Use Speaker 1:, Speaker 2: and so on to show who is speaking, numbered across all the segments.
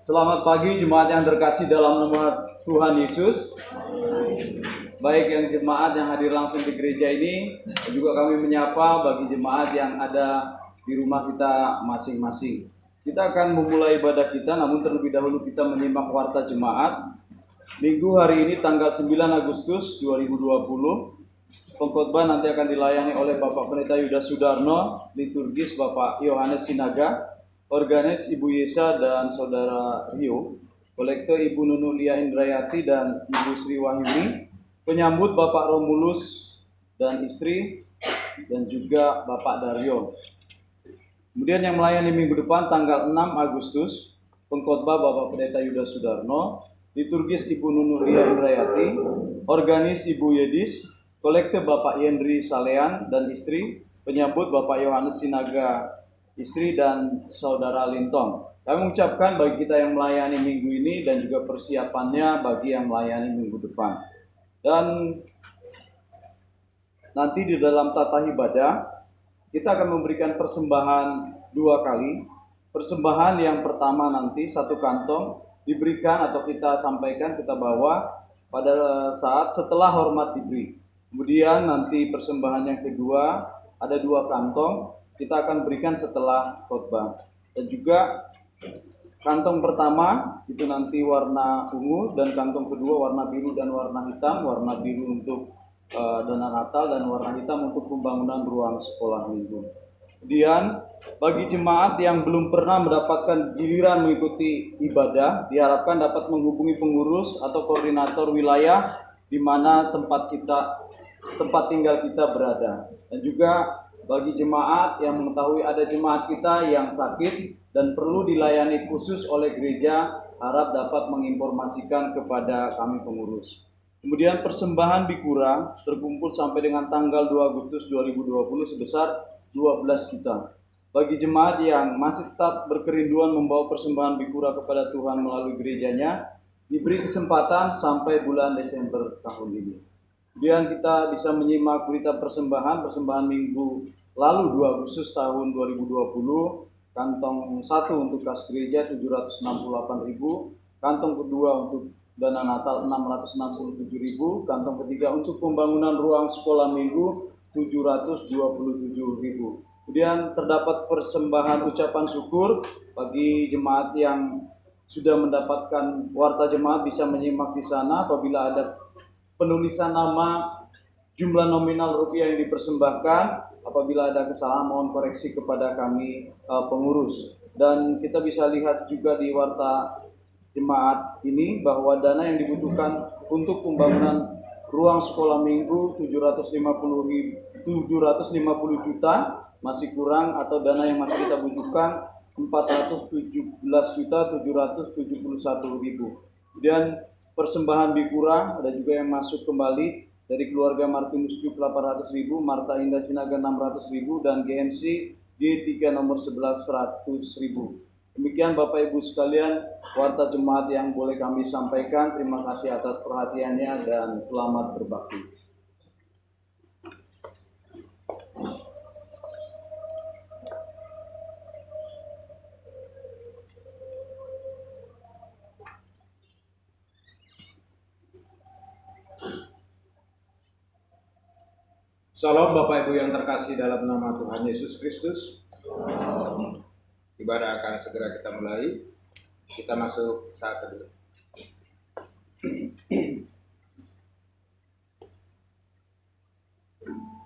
Speaker 1: Selamat pagi jemaat yang terkasih dalam nama Tuhan Yesus. Baik yang jemaat yang hadir langsung di gereja ini, juga kami menyapa bagi jemaat yang ada di rumah kita masing-masing. Kita akan memulai ibadah kita, namun terlebih dahulu kita menyimak warta jemaat. Minggu hari ini tanggal 9 Agustus 2020. Pengkhotbah nanti akan dilayani oleh Bapak Pendeta Yuda Sudarno, liturgis Bapak Yohanes Sinaga, organis Ibu Yesa dan Saudara Rio, kolektor Ibu Nunu Lia Indrayati dan Ibu Sri Wahyuni, penyambut Bapak Romulus dan istri, dan juga Bapak Daryo. Kemudian yang melayani minggu depan tanggal 6 Agustus, pengkhotbah Bapak Pendeta Yuda Sudarno, liturgis Ibu Nunu Lia Indrayati, organis Ibu Yedis, kolektor Bapak Yendri Salean dan istri, penyambut Bapak Yohanes Sinaga, istri dan Saudara Lintong. Kami mengucapkan bagi kita yang melayani minggu ini dan juga persiapannya bagi yang melayani minggu depan. Dan nanti di dalam tata ibadah kita akan memberikan persembahan 2 kali. Persembahan yang pertama nanti 1 kantong diberikan atau kita sampaikan, kita bawa pada saat setelah hormat diberi. Kemudian nanti persembahan yang kedua ada 2 kantong kita akan berikan setelah khotbah. Dan juga kantong pertama itu nanti warna ungu dan kantong kedua warna biru dan warna hitam. Warna biru untuk dana Natal dan warna hitam untuk pembangunan ruang sekolah minggu. Kemudian bagi jemaat yang belum pernah mendapatkan giliran mengikuti ibadah, diharapkan dapat menghubungi pengurus atau koordinator wilayah di mana tempat tinggal kita berada. Dan juga bagi jemaat yang mengetahui ada jemaat kita yang sakit dan perlu dilayani khusus oleh gereja, harap dapat menginformasikan kepada kami pengurus. Kemudian persembahan Bikura terkumpul sampai dengan tanggal 2 Agustus 2020 sebesar 12 juta. Bagi jemaat yang masih tetap berkerinduan membawa persembahan Bikura kepada Tuhan melalui gerejanya, diberi kesempatan sampai bulan Desember tahun ini. Kemudian kita bisa menyimak berita persembahan minggu lalu 2 Agustus tahun 2020, kantong 1 untuk kas gereja 768.000, kantong kedua untuk dana Natal 667.000, kantong ketiga untuk pembangunan ruang sekolah minggu 727.000. Kemudian terdapat persembahan ucapan syukur bagi jemaat yang sudah mendapatkan warta jemaat bisa menyimak di sana. Apabila ada penulisan nama, jumlah nominal rupiah yang dipersembahkan, apabila ada kesalahan mohon koreksi kepada kami pengurus. Dan kita bisa lihat juga di warta jemaat ini bahwa dana yang dibutuhkan untuk pembangunan ruang sekolah minggu 750 juta masih kurang, atau dana yang masih kita butuhkan 417.771.000. Kemudian persembahan Bikura ada juga yang masuk kembali dari keluarga Martinus Juk 800.000, Marta Indah Sinaga 600.000, dan GMC G3 nomor 11 100.000. Demikian Bapak Ibu sekalian warta jemaat yang boleh kami sampaikan. Terima kasih atas perhatiannya dan selamat berbakti.
Speaker 2: Salam Bapak Ibu yang terkasih dalam nama Tuhan Yesus Kristus. Ibadah akan segera kita mulai. Kita masuk saat teduh.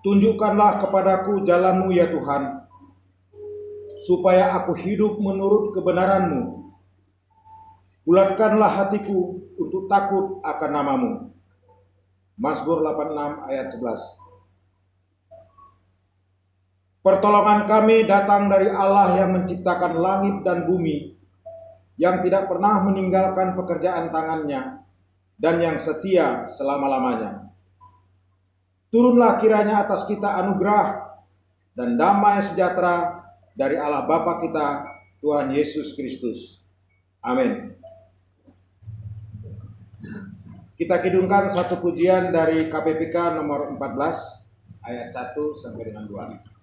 Speaker 2: Tunjukkanlah kepadaku jalan-Mu ya Tuhan, supaya aku hidup menurut kebenaran-Mu. Bulatkanlah hatiku untuk takut akan nama-Mu. Mazmur 86 ayat 11. Pertolongan kami datang dari Allah yang menciptakan langit dan bumi, yang tidak pernah meninggalkan pekerjaan tangannya, dan yang setia selama-lamanya. Turunlah kiranya atas kita anugerah dan damai sejahtera dari Allah Bapa kita, Tuhan Yesus Kristus. Amin. Kita kidungkan satu pujian dari KPPK nomor 14 ayat 1 sampai dengan 2.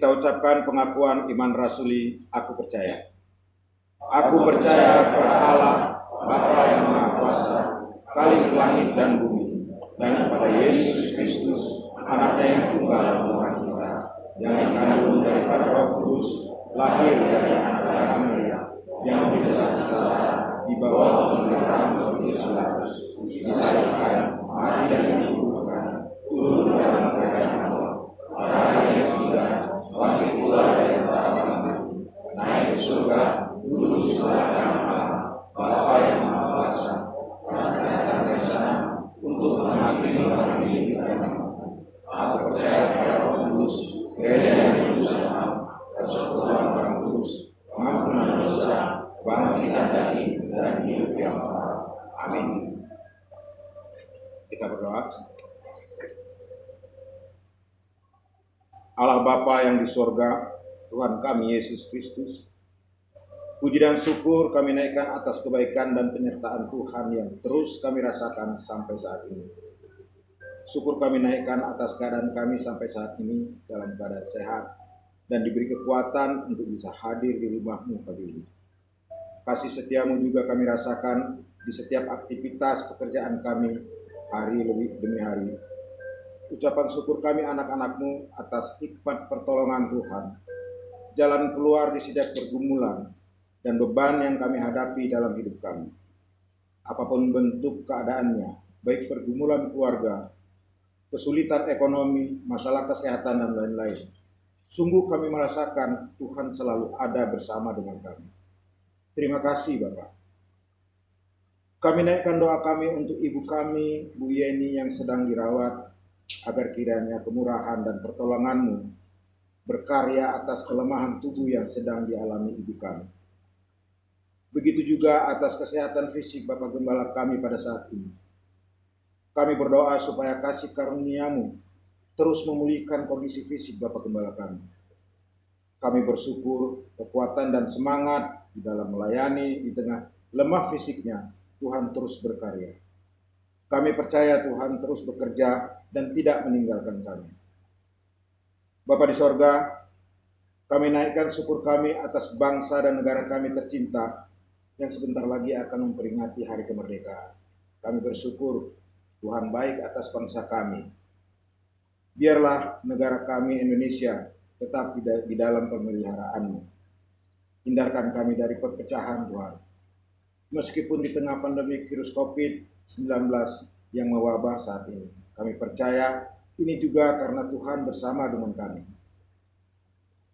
Speaker 2: Kita ucapkan pengakuan iman rasuli, aku percaya. Aku percaya kepada Allah, Bapa yang Maha Kuasa, Khalik langit dan bumi, dan kepada Yesus Kristus, anaknya yang tunggal Tuhan kita, yang dikandung daripada Roh Kudus, lahir dari anak darah Maria, yang menderita sengsara, di bawah pemerintahan Pontius Pilatus, disalibkan, mati dan dikuburkan, turun ke dalam kerajaan Allah. Pada hari yang ketiga, bangkit pula dari antara orang mati, naik ke surga, duduk di sebelah kanan Allah, Bapa yang Maha Kuasa, akan datang dari sana untuk menghakimi orang yang hidup dan yang mati. Aku percaya pada Roh Kudus, gereja yang kudus dan am, persekutuan orang kudus, pengampunan dosa, kebangkitan daging dan hidup yang kekal. Amin. Kita berdoa. Allah Bapa yang di sorga, Tuhan kami Yesus Kristus, puji dan syukur kami naikkan atas kebaikan dan penyertaan Tuhan yang terus kami rasakan sampai saat ini. Syukur kami naikkan atas keadaan kami sampai saat ini dalam keadaan sehat dan diberi kekuatan untuk bisa hadir di rumah-Mu pagi ini. Kasih setiamu juga kami rasakan di setiap aktivitas pekerjaan kami hari demi hari. Ucapan syukur kami anak-anak-Mu atas hikmat pertolongan Tuhan, jalan keluar di setiap pergumulan dan beban yang kami hadapi dalam hidup kami. Apapun bentuk keadaannya, baik pergumulan keluarga, kesulitan ekonomi, masalah kesehatan, dan lain-lain. Sungguh kami merasakan Tuhan selalu ada bersama dengan kami. Terima kasih Bapak. Kami naikkan doa kami untuk ibu kami, Bu Yeni yang sedang dirawat, agar kiranya kemurahan dan pertolongan-Mu berkarya atas kelemahan tubuh yang sedang dialami ibu kami. Begitu juga atas kesehatan fisik Bapak Gembala kami pada saat ini. Kami berdoa supaya kasih karunia-Mu terus memulihkan kondisi fisik Bapak Gembala kami. Kami bersyukur kekuatan dan semangat di dalam melayani di tengah lemah fisiknya, Tuhan terus berkarya. Kami percaya Tuhan terus bekerja dan tidak meninggalkan kami. Bapa di sorga, kami naikkan syukur kami atas bangsa dan negara kami tercinta yang sebentar lagi akan memperingati hari kemerdekaan. Kami bersyukur Tuhan baik atas bangsa kami. Biarlah negara kami Indonesia tetap di dalam pemeliharaan-Mu. Hindarkan kami dari perpecahan Tuhan. Meskipun di tengah pandemi virus COVID-19 yang mewabah saat ini, kami percaya ini juga karena Tuhan bersama dengan kami.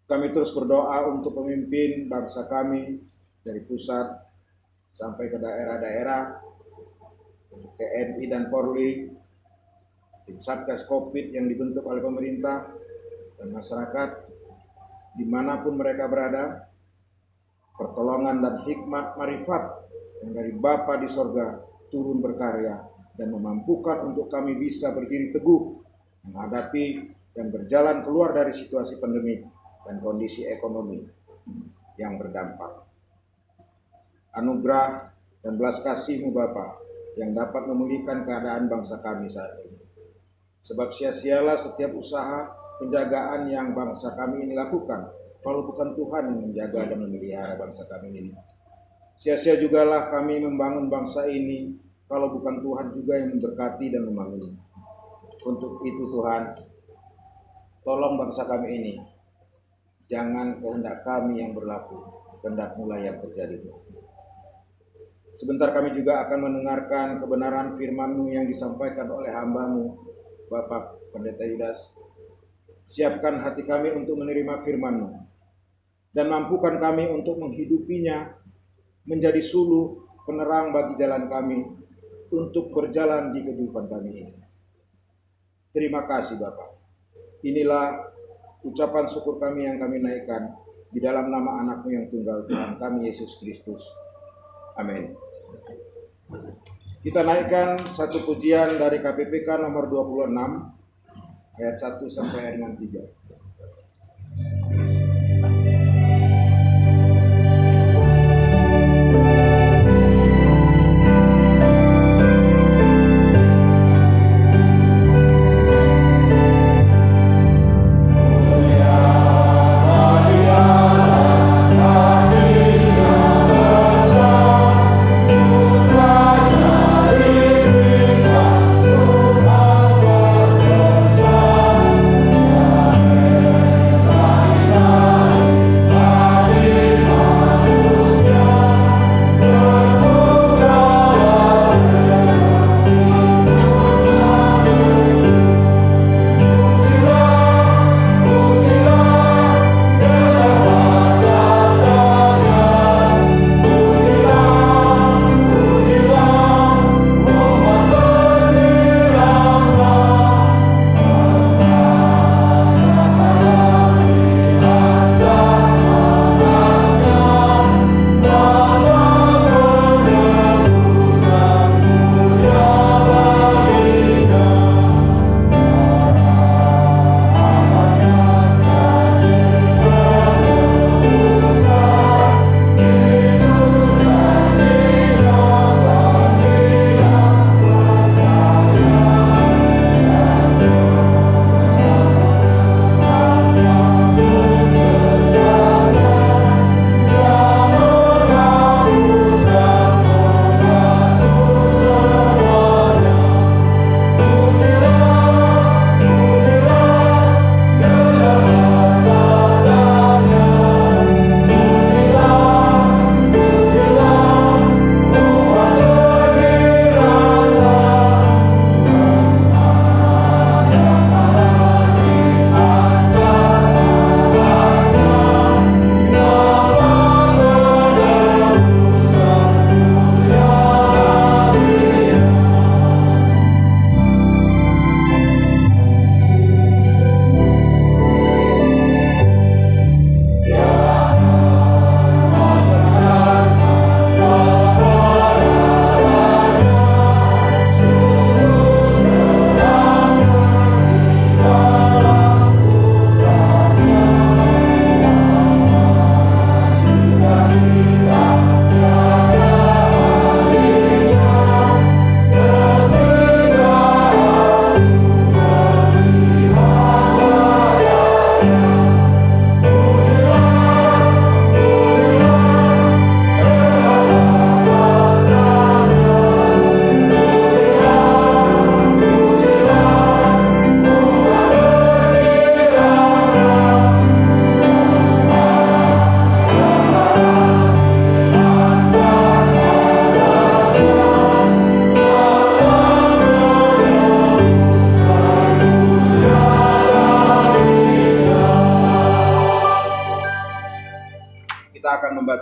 Speaker 2: Kami terus berdoa untuk pemimpin bangsa kami dari pusat sampai ke daerah-daerah, TNI dan Polri, tim Satgas COVID yang dibentuk oleh pemerintah dan masyarakat dimanapun mereka berada. Pertolongan dan hikmat marifat yang dari Bapa di sorga turun berkarya dan memampukan untuk kami bisa berdiri teguh menghadapi dan berjalan keluar dari situasi pandemi dan kondisi ekonomi yang berdampak. Anugerah dan belas kasih-Mu Bapa yang dapat memulihkan keadaan bangsa kami saat ini. Sebab sia-sialah setiap usaha penjagaan yang bangsa kami ini lakukan kalau bukan Tuhan yang menjaga dan memelihara bangsa kami ini. Sia-sia jugalah kami membangun bangsa ini kalau bukan Tuhan juga yang memberkati dan membangunnya. Untuk itu Tuhan, tolong bangsa kami ini. Jangan kehendak kami yang berlaku, kehendak-Mu lah yang terjadi. Sebentar kami juga akan mendengarkan kebenaran firman-Mu yang disampaikan oleh hamba-Mu, Bapak Pendeta Yudas. Siapkan hati kami untuk menerima firman-Mu, dan mampukan kami untuk menghidupinya menjadi suluh penerang bagi jalan kami untuk berjalan di kehidupan kami ini. Terima kasih Bapak. Inilah ucapan syukur kami yang kami naikkan di dalam nama anak-Mu yang tunggal, Tuhan kami Yesus Kristus. Amin. Kita naikkan satu pujian dari KPPK nomor 26 ayat 1 sampai ayat 3.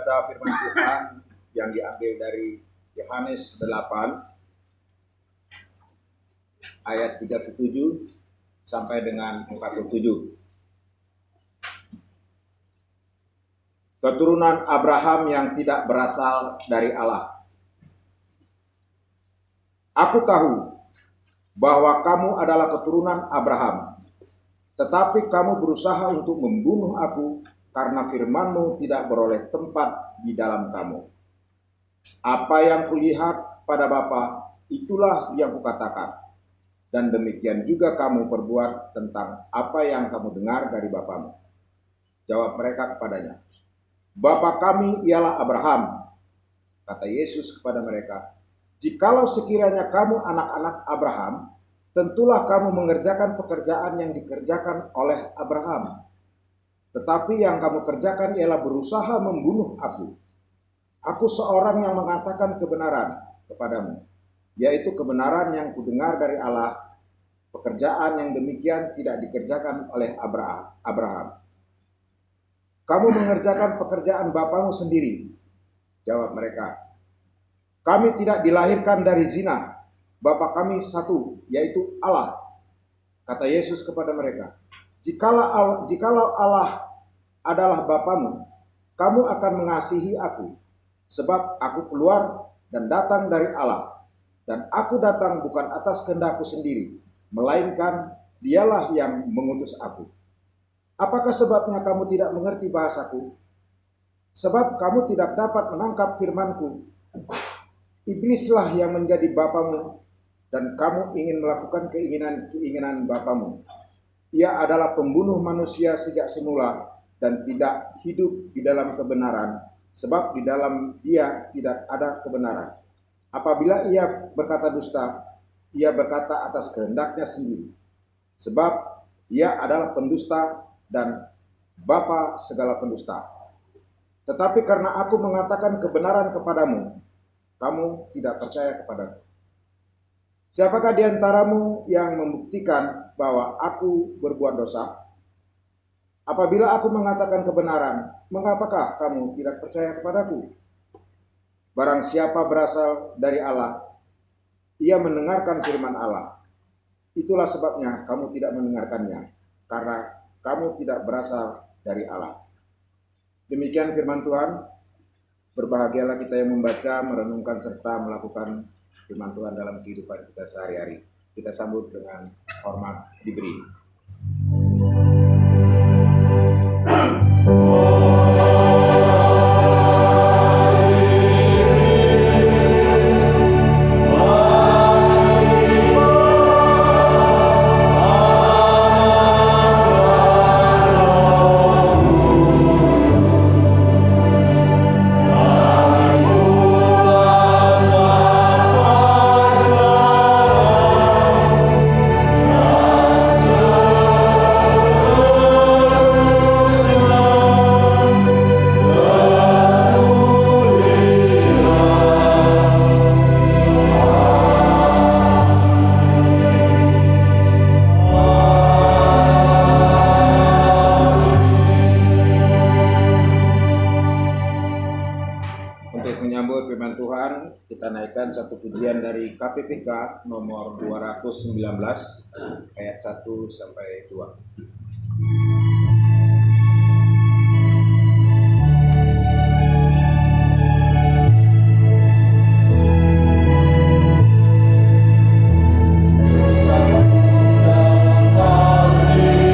Speaker 2: membaca firman Tuhan yang diambil dari Yohanes 8 ayat 37 sampai dengan 47. Keturunan Abraham yang tidak berasal dari Allah. Aku tahu bahwa kamu adalah keturunan Abraham, tetapi kamu berusaha untuk membunuh aku karena firman-Mu tidak beroleh tempat di dalam kamu. Apa yang kulihat pada Bapa, itulah yang kukatakan, dan demikian juga kamu perbuat tentang apa yang kamu dengar dari bapamu. Jawab mereka kepadanya, Bapa kami ialah Abraham. Kata Yesus kepada mereka, jikalau sekiranya kamu anak-anak Abraham, tentulah kamu mengerjakan pekerjaan yang dikerjakan oleh Abraham. Tetapi yang kamu kerjakan ialah berusaha membunuh aku. Aku seorang yang mengatakan kebenaran kepadamu, yaitu kebenaran yang kudengar dari Allah. Pekerjaan yang demikian tidak dikerjakan oleh Abraham. Kamu mengerjakan pekerjaan bapamu sendiri. Jawab mereka, kami tidak dilahirkan dari zina. Bapa kami satu, yaitu Allah. Kata Yesus kepada mereka, jikalau Allah adalah Bapamu, kamu akan mengasihi aku, sebab aku keluar dan datang dari Allah, dan aku datang bukan atas kehendakku sendiri, melainkan Dialah yang mengutus aku. Apakah sebabnya kamu tidak mengerti bahasaku? Sebab kamu tidak dapat menangkap firmanku. Iblislah yang menjadi bapamu, dan kamu ingin melakukan keinginan bapamu. Ia adalah pembunuh manusia sejak semula dan tidak hidup di dalam kebenaran, sebab di dalam dia tidak ada kebenaran. Apabila ia berkata dusta, ia berkata atas kehendaknya sendiri, sebab ia adalah pendusta dan bapa segala pendusta. Tetapi karena aku mengatakan kebenaran kepadamu, kamu tidak percaya kepadaku. Siapakah di antaramu yang membuktikan bahwa aku berbuat dosa? Apabila aku mengatakan kebenaran, mengapakah kamu tidak percaya kepadaku? Barang siapa berasal dari Allah, ia mendengarkan firman Allah. Itulah sebabnya kamu tidak mendengarkannya, karena kamu tidak berasal dari Allah. Demikian firman Tuhan. Berbahagialah kita yang membaca, merenungkan, serta melakukan firman Tuhan dalam kehidupan kita sehari-hari. Kita sambut dengan hormat diberi. Satu pujian dari KPPK nomor 219 ayat 1 sampai 2.
Speaker 3: Kasih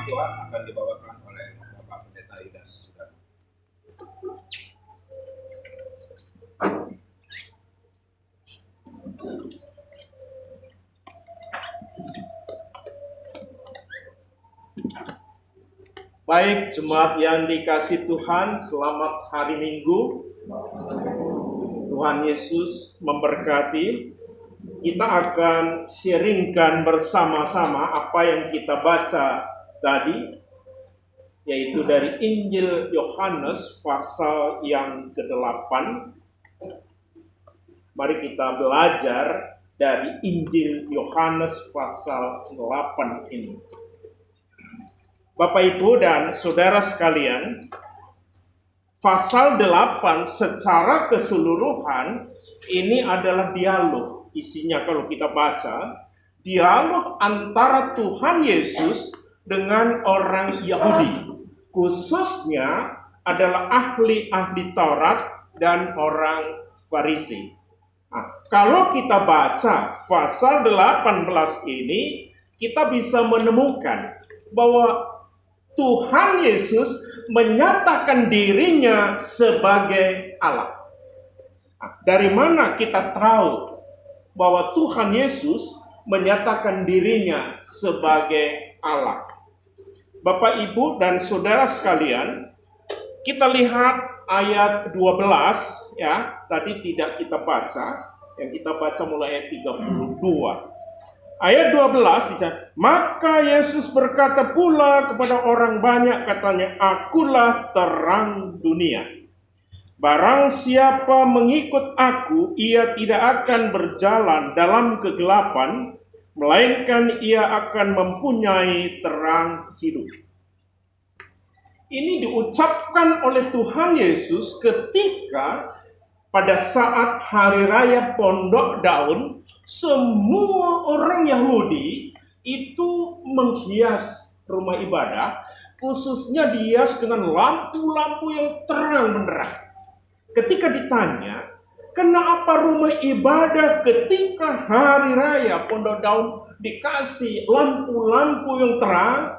Speaker 2: Tuhan akan dibawakan oleh Bapak Pendeta Yudas.
Speaker 3: Baik, jemaat yang dikasih Tuhan, selamat hari Minggu. Tuhan Yesus memberkati. Kita akan sharingkan bersama-sama apa yang kita baca tadi, yaitu dari Injil Yohanes pasal yang ke-8. Mari kita belajar dari Injil Yohanes pasal 8 ini. Bapak, Ibu, dan Saudara sekalian, pasal 8 secara keseluruhan ini adalah dialog. Isinya kalau kita baca, dialog antara Tuhan Yesus dengan orang Yahudi. Khususnya adalah ahli-ahli Taurat dan orang Farisi. Nah, kalau kita baca pasal 18 ini, kita bisa menemukan bahwa Tuhan Yesus menyatakan dirinya sebagai Allah. Nah, dari mana kita tahu bahwa Tuhan Yesus menyatakan dirinya sebagai Allah? Bapak, Ibu, dan Saudara sekalian, kita lihat ayat 12 ya, tadi tidak kita baca, yang kita baca mulai ayat 32. Ayat 12 dicatat, maka Yesus berkata pula kepada orang banyak, katanya, akulah terang dunia. Barang siapa mengikut aku, ia tidak akan berjalan dalam kegelapan, melainkan ia akan mempunyai terang hidup. Ini diucapkan oleh Tuhan Yesus ketika pada saat hari raya Pondok Daun, semua orang Yahudi itu menghias rumah ibadah, khususnya dihias dengan lampu-lampu yang terang benderang. Ketika ditanya, kenapa rumah ibadah ketika hari raya Pondok Daun dikasih lampu-lampu yang terang,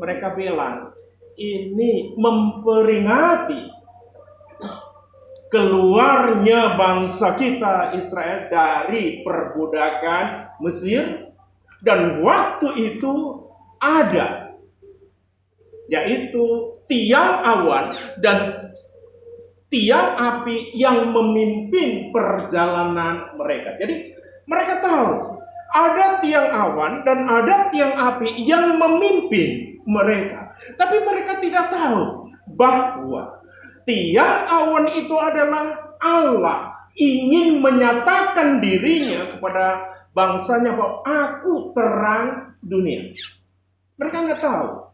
Speaker 3: mereka bilang, ini memperingati keluarnya bangsa kita Israel dari perbudakan Mesir, dan waktu itu ada yaitu tiang awan dan tiang api yang memimpin perjalanan mereka. Jadi mereka tahu ada tiang awan dan ada tiang api yang memimpin mereka, tapi mereka tidak tahu bahwa tiang awan itu adalah Allah ingin menyatakan dirinya kepada bangsanya bahwa aku terang dunia. Mereka nggak tahu.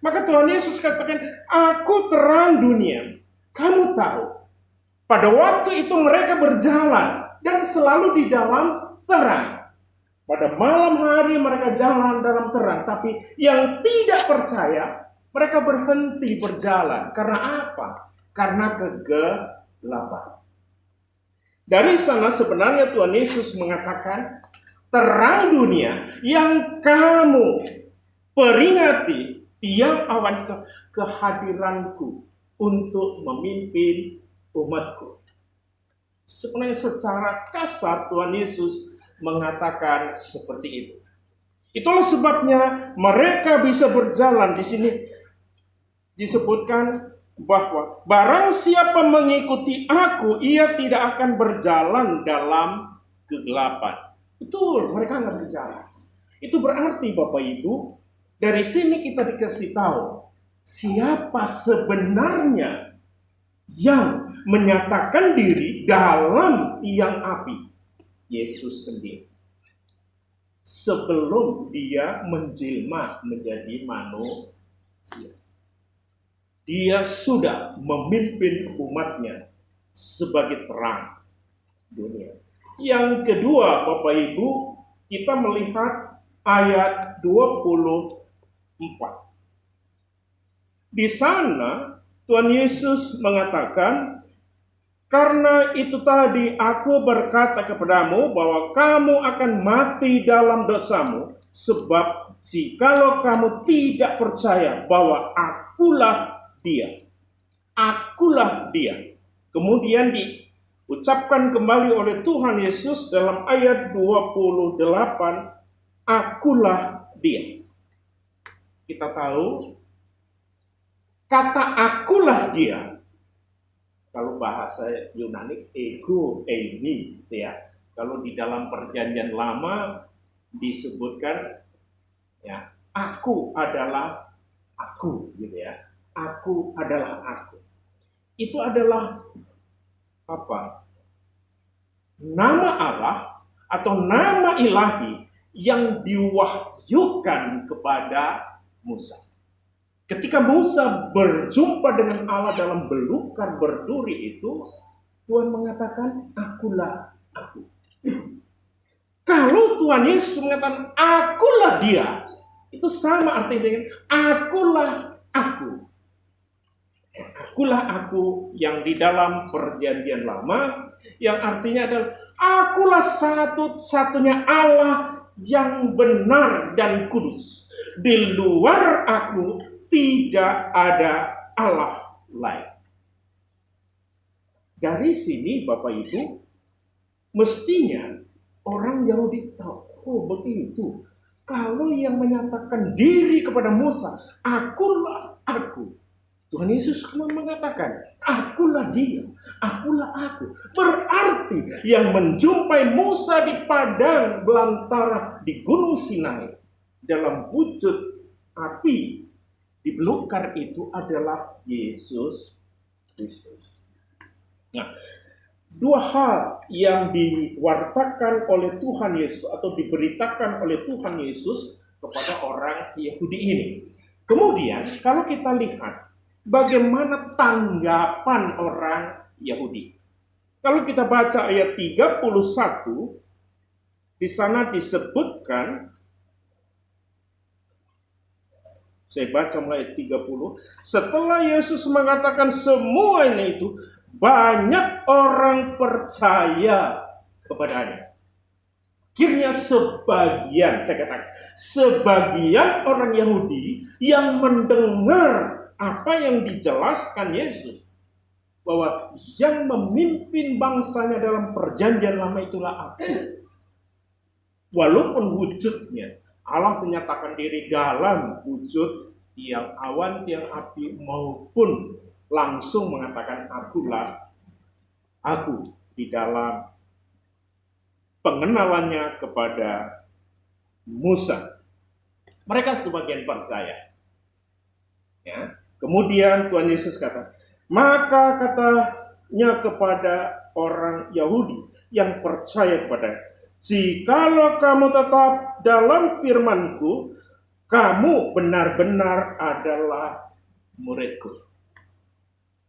Speaker 3: Maka Tuhan Yesus katakan, aku terang dunia. Kamu tahu, pada waktu itu mereka berjalan dan selalu di dalam terang. Pada malam hari mereka jalan dalam terang, tapi yang tidak percaya, mereka berhenti berjalan. Karena apa? Karena kegelapan. Dari sana sebenarnya Tuhan Yesus mengatakan, terang dunia yang kamu peringati, tiang awan itu kehadiranku untuk memimpin umatku. Sebenarnya secara kasar Tuhan Yesus mengatakan seperti itu. Itulah sebabnya mereka bisa berjalan. Di sini disebutkan bahwa barang siapa mengikuti aku, ia tidak akan berjalan dalam kegelapan. Betul, mereka nggak berjalan. Itu berarti Bapak Ibu, dari sini kita dikasih tahu siapa sebenarnya yang menyatakan diri dalam tiang api. Yesus sendiri. Sebelum dia menjelma menjadi manusia, dia sudah memimpin umatnya sebagai terang dunia. Yang kedua, Bapak Ibu, kita melihat ayat 24. Di sana Tuhan Yesus mengatakan, karena itu tadi aku berkata kepadamu bahwa kamu akan mati dalam dosamu, sebab jikalau kamu tidak percaya bahwa akulah dia. Akulah dia. Kemudian diucapkan kembali oleh Tuhan Yesus dalam ayat 28, akulah dia. Kita tahu kata akulah dia, kalau bahasa Yunani ego eimi, ya. Kalau di dalam perjanjian lama disebutkan ya, aku adalah aku, gitu ya. Aku adalah aku. Itu adalah apa? Nama Allah atau nama ilahi yang diwahyukan kepada Musa. Ketika Musa berjumpa dengan Allah dalam belukar berduri itu, Tuhan mengatakan, akulah aku. Kalau Tuhan Yesus mengatakan, akulah dia, itu sama artinya dengan akulah aku. Akulah aku yang di dalam perjanjian lama, yang artinya adalah akulah satu-satunya Allah yang benar dan kudus. Di luar aku tidak ada Allah lain. Dari sini Bapak Ibu, mestinya orang Yahudi tahu, oh begitu. Kalau yang menyatakan diri kepada Musa, akulah aku. Tuhan Yesus mengatakan, akulah dia, akulah aku. Berarti yang menjumpai Musa di padang belantara di Gunung Sinai dalam wujud api di belukar itu adalah Yesus Kristus. Nah, dua hal yang diwartakan oleh Tuhan Yesus atau diberitakan oleh Tuhan Yesus kepada orang Yahudi ini. Kemudian kalau kita lihat bagaimana tanggapan orang Yahudi. Kalau kita baca ayat 31, di sana disebutkan, saya baca mulai 30, setelah Yesus mengatakan semua ini itu, banyak orang percaya kepadanya. Akhirnya sebagian, saya katakan, sebagian orang Yahudi yang mendengar apa yang dijelaskan Yesus, bahwa yang memimpin bangsanya dalam perjanjian lama itulah aku. Walaupun wujudnya Allah menyatakan diri dalam wujud tiang awan, tiang api, maupun langsung mengatakan akulah aku di dalam pengenalannya kepada Musa. Mereka sebagian percaya. Ya. Kemudian Tuhan Yesus kata, maka katanya kepada orang Yahudi yang percaya kepada, jikalau kamu tetap dalam firman-Ku, kamu benar-benar adalah murid-Ku.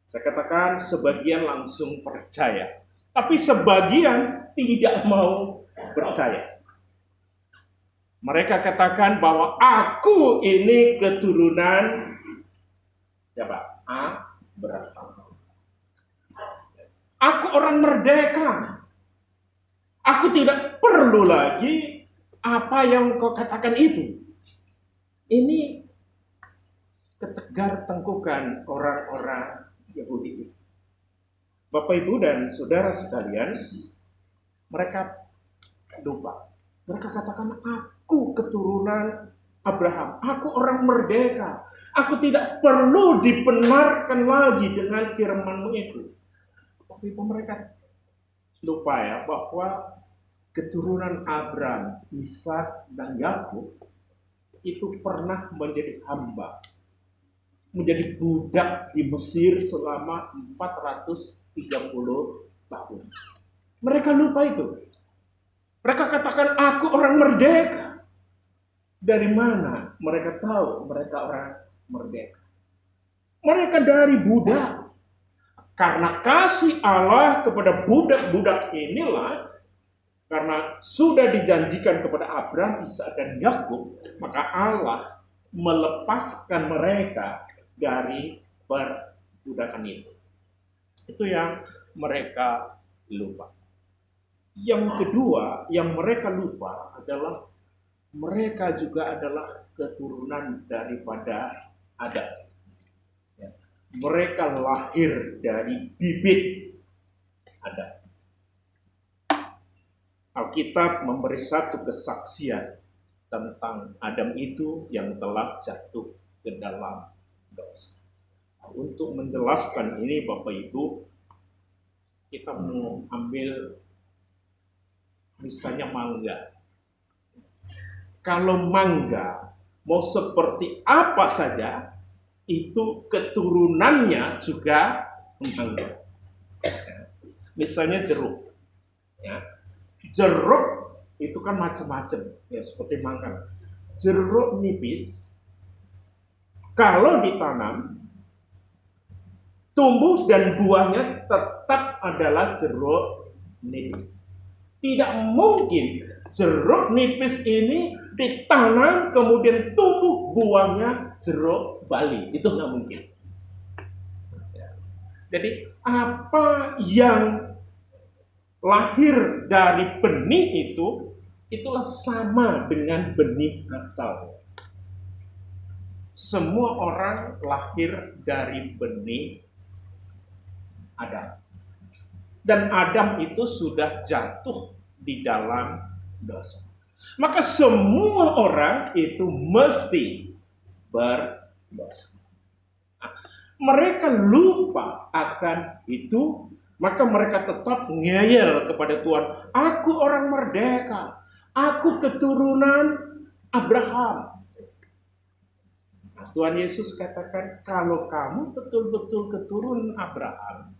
Speaker 3: Saya katakan sebagian langsung percaya, tapi sebagian tidak mau percaya. Mereka katakan bahwa aku ini keturunan siapa? Abraham. Aku orang merdeka. Aku tidak perlu lagi apa yang kau katakan itu. Ini ketegar tengkukan orang-orang Yahudi itu. Bapak, Ibu, dan saudara sekalian, mereka lupa. Mereka katakan, aku keturunan Abraham. Aku orang merdeka. Aku tidak perlu dibenarkan lagi dengan firman-Mu itu. Tapi mereka lupa ya bahwa keturunan Abraham, Ishak, dan Yakub itu pernah menjadi hamba, menjadi budak di Mesir selama 430 tahun. Mereka lupa itu. Mereka katakan aku orang merdeka. Dari mana mereka tahu mereka orang merdeka? Mereka dari budak. Karena kasih Allah kepada budak-budak inilah, karena sudah dijanjikan kepada Abraham, Ishak, dan Yakub, maka Allah melepaskan mereka dari perbudakan itu. Itu yang mereka lupa. Yang kedua yang mereka lupa adalah mereka juga adalah keturunan daripada Adam. Ya. Mereka lahir dari bibit Adam. Alkitab memberi satu kesaksian tentang Adam itu yang telah jatuh ke dalam dosa. Untuk menjelaskan ini Bapak Ibu, kita mau ambil misalnya mangga. Kalau mangga mau seperti apa saja, itu keturunannya juga mangga. Misalnya jeruk. Ya. Jeruk itu kan macam-macam, ya seperti mangga. Jeruk nipis, kalau ditanam, tumbuh dan buahnya tetap adalah jeruk nipis. Tidak mungkin jeruk nipis ini ditanam kemudian tumbuh buahnya jeruk bali. Itu nggak mungkin. Jadi apa yang lahir dari benih itu, itulah sama dengan benih asal. Semua orang lahir dari benih Adam. Dan Adam itu sudah jatuh di dalam dosa. Maka semua orang itu mesti berdosa. Nah, mereka lupa akan itu, maka mereka tetap ngeyel kepada Tuhan. Aku orang merdeka. Aku keturunan Abraham. Nah, Tuhan Yesus katakan, kalau kamu betul-betul keturunan Abraham,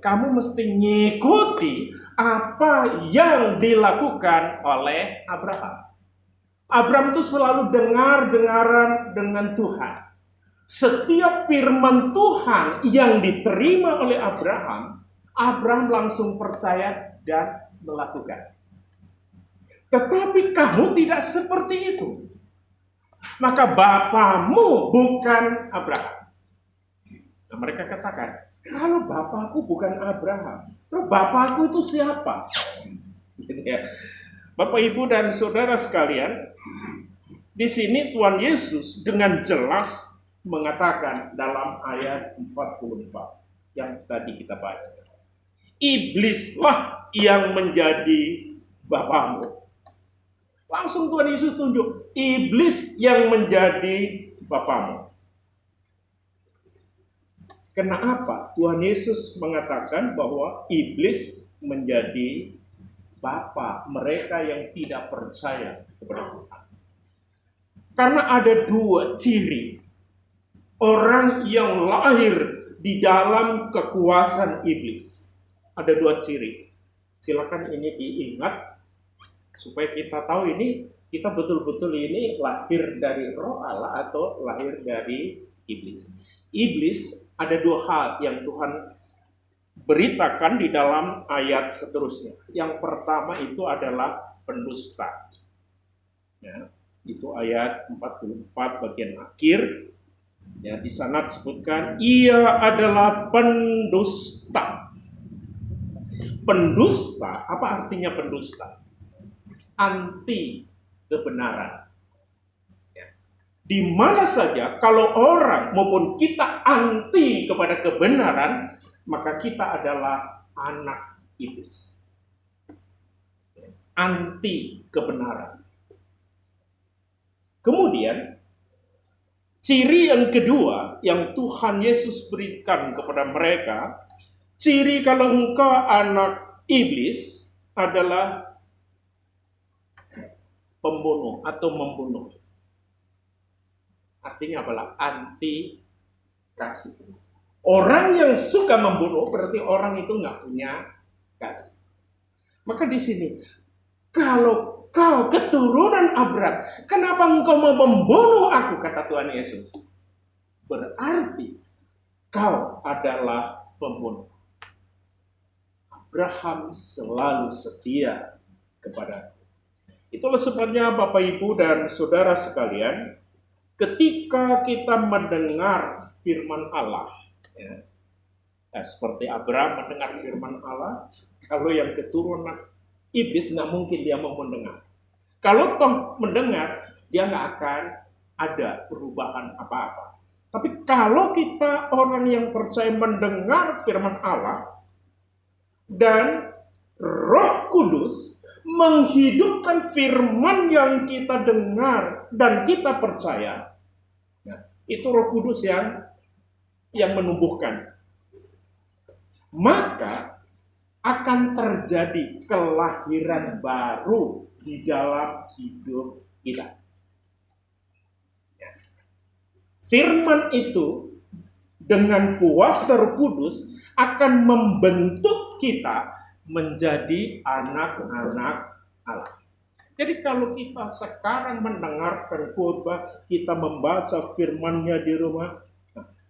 Speaker 3: kamu mesti ngikuti apa yang dilakukan oleh Abraham. Abraham itu selalu dengar-dengaran dengan Tuhan. Setiap firman Tuhan yang diterima oleh Abraham, Abraham langsung percaya dan melakukan. Tetapi kamu tidak seperti itu. Maka bapamu bukan Abraham. Nah, mereka katakan, kalau bapakku bukan Abraham, terus bapakku itu siapa? Bapak, Ibu, dan Saudara sekalian, di sini Tuhan Yesus dengan jelas mengatakan dalam ayat 44 yang tadi kita baca. Iblislah yang menjadi bapamu. Langsung Tuhan Yesus tunjuk, iblis yang menjadi bapamu. Kenapa Tuhan Yesus mengatakan bahwa iblis menjadi bapa mereka yang tidak percaya kepada Tuhan? Karena ada dua ciri orang yang lahir di dalam kekuasaan iblis. Ada dua ciri. Silakan ini diingat supaya kita tahu ini kita betul-betul ini lahir dari roh Allah atau lahir dari iblis. Iblis ada dua hal yang Tuhan beritakan di dalam ayat seterusnya. Yang pertama itu adalah pendusta. Ya, itu ayat 44 bagian akhir. Ya, di sana disebutkan ia adalah pendusta. Pendusta, apa artinya pendusta? Anti kebenaran. Ya. Di mana saja kalau orang maupun kita anti kepada kebenaran, maka kita adalah anak iblis. Anti kebenaran. Kemudian ciri yang kedua yang Tuhan Yesus berikan kepada mereka, ciri kalau engkau anak iblis adalah pembunuh atau membunuh. Artinya apalah? Anti kasih. Orang yang suka membunuh berarti orang itu nggak punya kasih. Maka di sini, kalau kau keturunan Abraham, kenapa engkau mau membunuh aku, kata Tuhan Yesus? Berarti kau adalah pembunuh. Abraham selalu setia kepada. Itulah sebabnya Bapak, Ibu, dan Saudara sekalian, ketika kita mendengar firman Allah, ya, seperti Abraham mendengar firman Allah, kalau yang keturunan iblis nggak mungkin dia mau mendengar. Kalau toh mendengar, dia nggak akan ada perubahan apa-apa. Tapi kalau kita orang yang percaya mendengar firman Allah dan Roh Kudus menghidupkan firman yang kita dengar dan kita percaya, itu Roh Kudus yang menumbuhkan. Maka akan terjadi kelahiran baru di dalam hidup kita. Firman itu dengan kuasa Roh Kudus akan membentuk kita menjadi anak-anak Allah. Jadi kalau kita sekarang mendengarkan khotbah, kita membaca firman-Nya di rumah,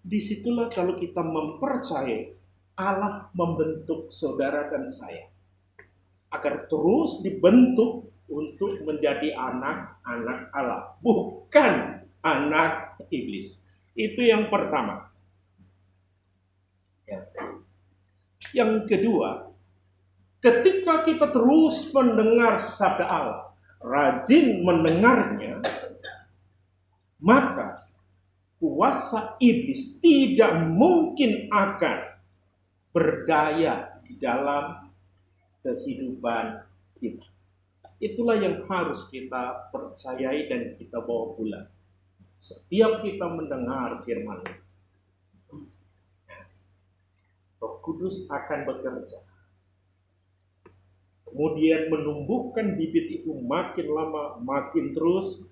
Speaker 3: disitulah kalau kita mempercayai Allah membentuk saudara dan saya agar terus dibentuk untuk menjadi anak-anak Allah, bukan anak iblis. Itu yang pertama. Yang kedua, ketika kita terus mendengar sabda Allah, rajin mendengarnya, maka kuasa iblis tidak mungkin akan berdaya di dalam kehidupan kita. Itulah yang harus kita percayai dan kita bawa pulang. Setiap kita mendengar firman, Roh Kudus akan bekerja. Kemudian menumbuhkan bibit itu makin lama, makin terus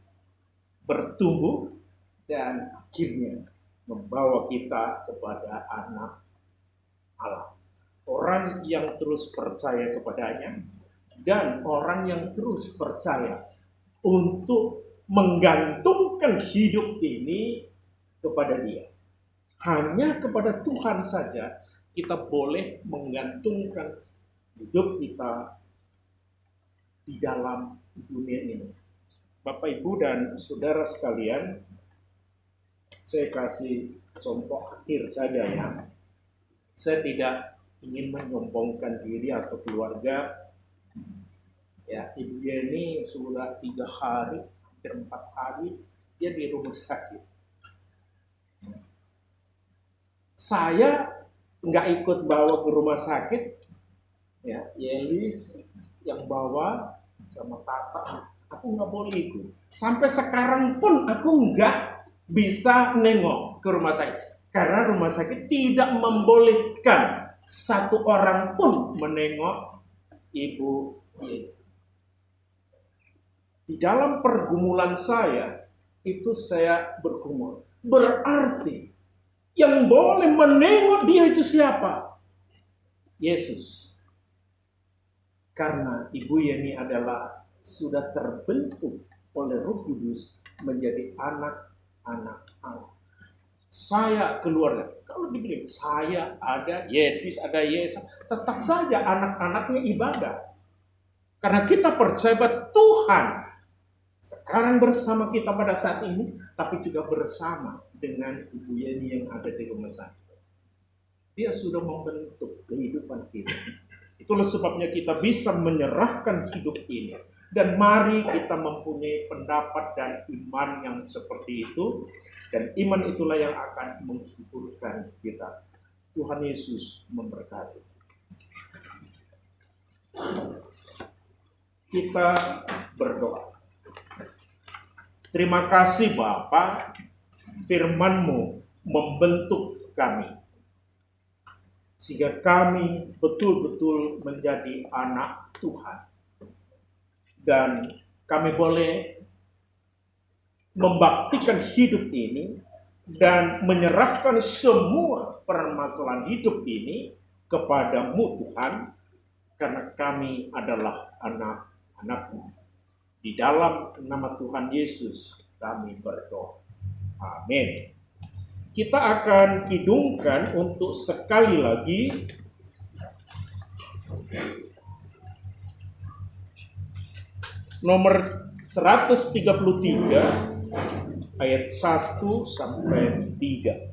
Speaker 3: bertumbuh, dan akhirnya membawa kita kepada anak Allah. Orang yang terus percaya kepadanya, dan orang yang terus percaya untuk menggantungkan hidup ini kepada Dia. Hanya kepada Tuhan saja kita boleh menggantungkan hidup kita di dalam dunia ini. Bapak, Ibu, dan saudara sekalian, saya kasih contoh akhir saja ya. Saya tidak ingin menyombongkan diri atau keluarga. Ya, Ibu Yeni sudah 3 hari, hampir 4 hari, dia di rumah sakit. Saya nggak ikut bawa ke rumah sakit, ya, Yelis yang bawa sama Tata, aku nggak boleh ikut. Sampai sekarang pun aku nggak bisa nengok ke rumah sakit, karena rumah sakit tidak membolehkan satu orang pun menengok Ibu Yeni. Di dalam pergumulan saya, itu saya bergumul. Berarti yang boleh menengok dia itu siapa? Yesus. Karena Ibu Yeni adalah sudah terbentuk oleh Roh Kudus menjadi anak-anak Allah. Saya keluarga, kalau dibilang saya ada, Yedis ada, Yesus, tetap saja anak-anaknya ibadah. Karena kita percaya bahwa Tuhan sekarang bersama kita pada saat ini, tapi juga bersama dengan Ibu Yeni yang ada di rumah sakit. Dia sudah membentuk kehidupan kita. Itulah sebabnya kita bisa menyerahkan hidup ini. Dan mari kita mempunyai pendapat dan iman yang seperti itu. Dan iman itulah yang akan menghiburkan kita. Tuhan Yesus memberkati. Kita berdoa. Terima kasih Bapa, firman-Mu membentuk kami. Sehingga kami betul-betul menjadi anak Tuhan. Dan kami boleh membaktikan hidup ini dan menyerahkan semua permasalahan hidup ini kepada-Mu Tuhan, karena kami adalah anak-anak-Mu. Di dalam nama Tuhan Yesus kami berdoa. Amin. Kita akan kidungkan untuk sekali lagi nomor 133 ayat 1 sampai 3.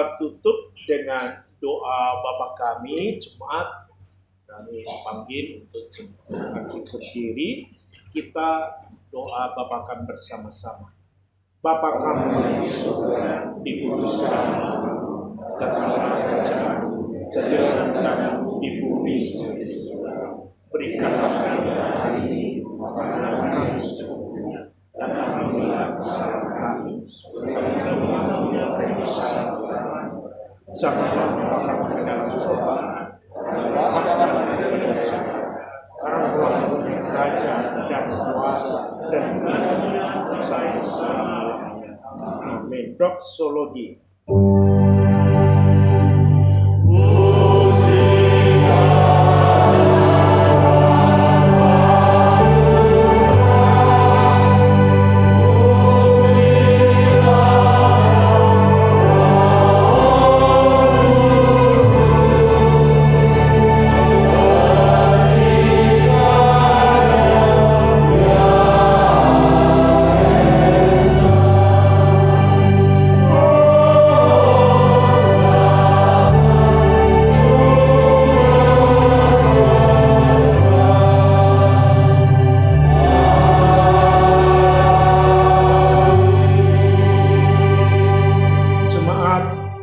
Speaker 3: kita tutup dengan doa Bapa kami, jemaat. Kami panggil untuk berdiri. Kita doa Bapa kami bersama-sama. Bapa kami di surga, dikuduskan datanglah kerajaan-Mu, jadilah kehendak-Mu di bumi seperti di surga. Berikanlah kami hari ini makanan kami secukupnya, dan ampunilah kesalahan kami, seperti kami dari kesalahan. Janganlah membakar kami dalam cobaan, lepaskan kami dari dosa. Karena Tuhan punya kerajaan dan kuasa dan kemuliaan sampai selama-lamanya. Amin. Doksologi.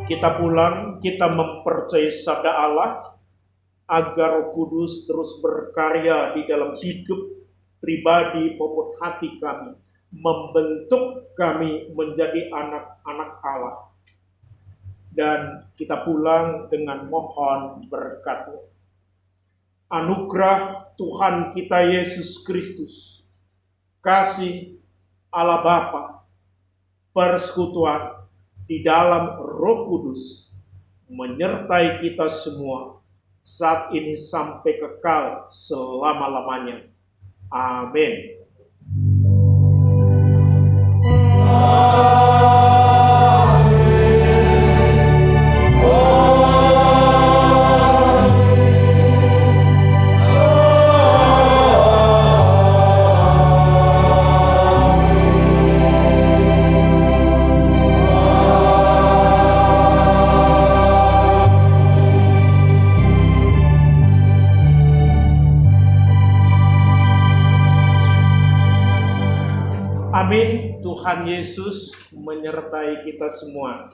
Speaker 3: Kita pulang, kita mempercayai sabda Allah agar Roh Kudus terus berkarya di dalam hidup pribadi maupun hati kami, membentuk kami menjadi anak-anak Allah. Dan kita pulang dengan mohon berkat-Mu. Anugerah Tuhan kita Yesus Kristus, kasih Allah Bapa, persekutuan di dalam Roh Kudus menyertai kita semua saat ini sampai kekal selama-lamanya. Amin. Amin. Tuhan Yesus menyertai kita semua.